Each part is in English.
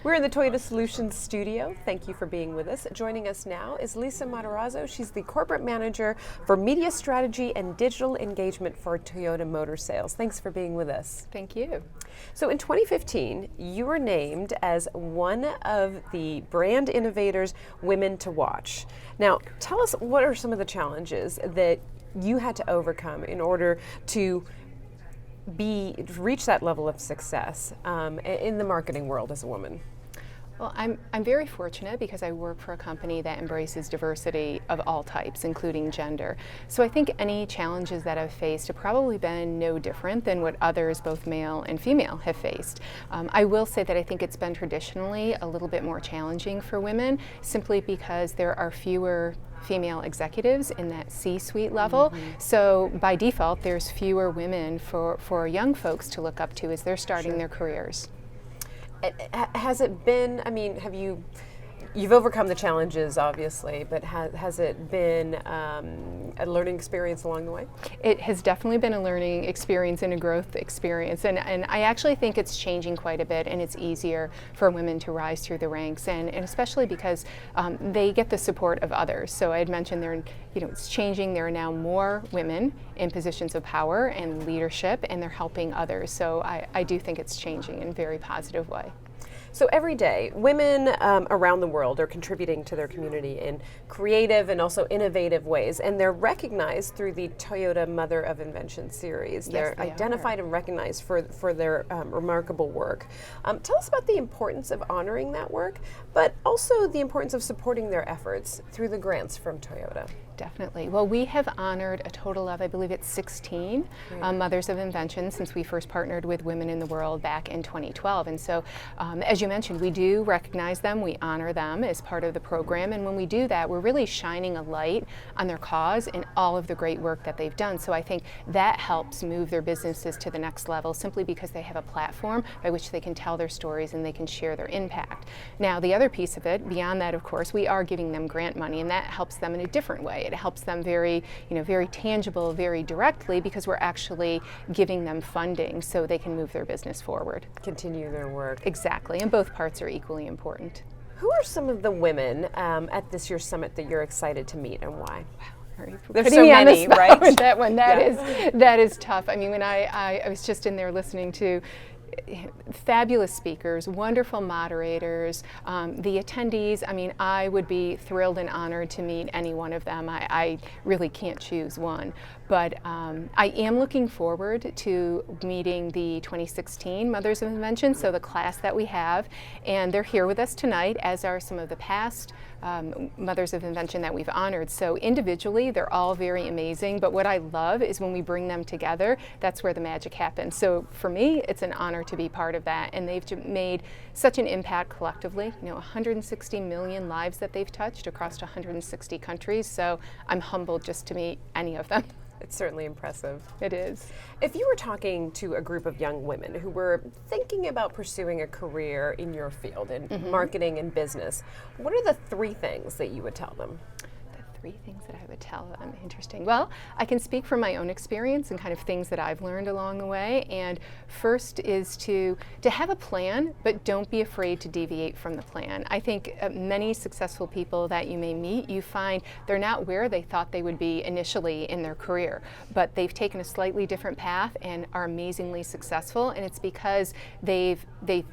We're in the Toyota Solutions studio. Thank you for being with us. Joining us now is Lisa Materazzo. She's the corporate manager for media strategy and digital engagement for Toyota Motor Sales. Thanks for being with us. Thank you. So in 2015, you were named as one of the brand innovators women to watch. Now, tell us, what are some of the challenges that you had to overcome in order to reach that level of success in the marketing world as a woman? Well, I'm very fortunate because I work for a company that embraces diversity of all types, including gender. So I think any challenges that I've faced have probably been no different than what others, both male and female, have faced. I will say that I think it's been traditionally a little bit more challenging for women, simply because there are fewer female executives in that C-suite level. So by default, there's fewer women for young folks to look up to as they're starting their careers. Has it been, I mean, you've overcome the challenges, obviously, but has it been a learning experience along the way? It has definitely been a learning experience and a growth experience, and I actually think it's changing quite a bit, and it's easier for women to rise through the ranks, and especially because they get the support of others. So I had mentioned it's changing. There are now more women in positions of power and leadership, and they're helping others. So I do think it's changing in a very positive way. So every day, women around the world are contributing to their community in creative and also innovative ways, and they're recognized through the Toyota Mother of Invention series. They're identified and recognized for their remarkable work. Tell us about the importance of honoring that work, but also the importance of supporting their efforts through the grants from Toyota. Definitely. Well, we have honored a total of, I believe it's 16 Mothers of Invention since we first partnered with Women in the World back in 2012. And so, as you mentioned, we do recognize them, we honor them as part of the program, and when we do that, we're really shining a light on their cause and all of the great work that they've done. So I think that helps move their businesses to the next level, simply because they have a platform by which they can tell their stories and they can share their impact. Now, the other piece of it, beyond that, of course, we are giving them grant money, and that helps them in a different way. It helps them very tangible, very directly, because we're actually giving them funding so they can move their business forward. Continue their work. Exactly, and both parts are equally important. Who are some of the women at this year's summit that you're excited to meet, and why? Wow. There's so many, right? With that one, that is tough. I mean, when I was just in there listening to fabulous speakers, wonderful moderators, the attendees. I mean, I would be thrilled and honored to meet any one of them. I really can't choose one. But I am looking forward to meeting the 2016 Mothers of Invention, so the class that we have. And they're here with us tonight, as are some of the past Mothers of Invention that we've honored. So individually, they're all very amazing. But what I love is when we bring them together, that's where the magic happens. So for me, it's an honor to be part of that. And they've made such an impact collectively. 160 million lives that they've touched across 160 countries. So I'm humbled just to meet any of them. It's certainly impressive. It is. If you were talking to a group of young women who were thinking about pursuing a career in your field, in marketing and business, what are the 3 things that you would tell them? The 3 things that I would tell them. Interesting. Well, I can speak from my own experience and kind of things that I've learned along the way. And first is to have a plan, but don't be afraid to deviate from the plan. I think many successful people that you may meet, you find they're not where they thought they would be initially in their career, but they've taken a slightly different path and are amazingly successful. And it's because they've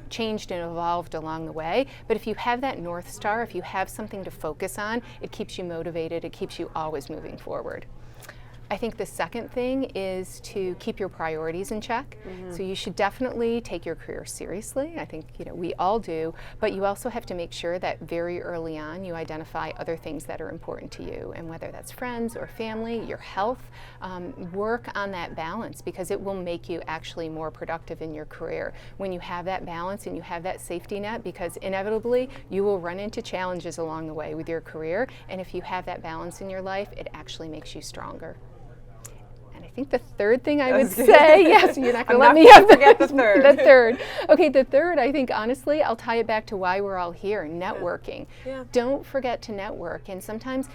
changed and evolved along the way. But if you have that North Star, if you have something to focus on, it keeps you motivated. It keeps you always moving forward. I think the second thing is to keep your priorities in check. So you should definitely take your career seriously. I think we all do, but you also have to make sure that very early on you identify other things that are important to you, and whether that's friends or family, your health, work on that balance, because it will make you actually more productive in your career when you have that balance and you have that safety net, because inevitably you will run into challenges along the way with your career, and if you have that balance in your life, it actually makes you stronger. I think the third thing I would say, yes, you're not going to let me forget the third. The third. Okay, the third, I think, honestly, I'll tie it back to why we're all here, networking. Yeah. Don't forget to network. And sometimes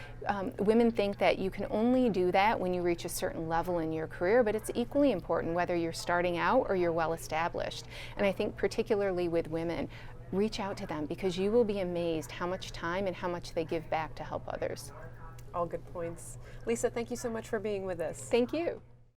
women think that you can only do that when you reach a certain level in your career, but it's equally important whether you're starting out or you're well established. And I think particularly with women, reach out to them, because you will be amazed how much time and how much they give back to help others. All good points. Lisa, thank you so much for being with us. Thank you.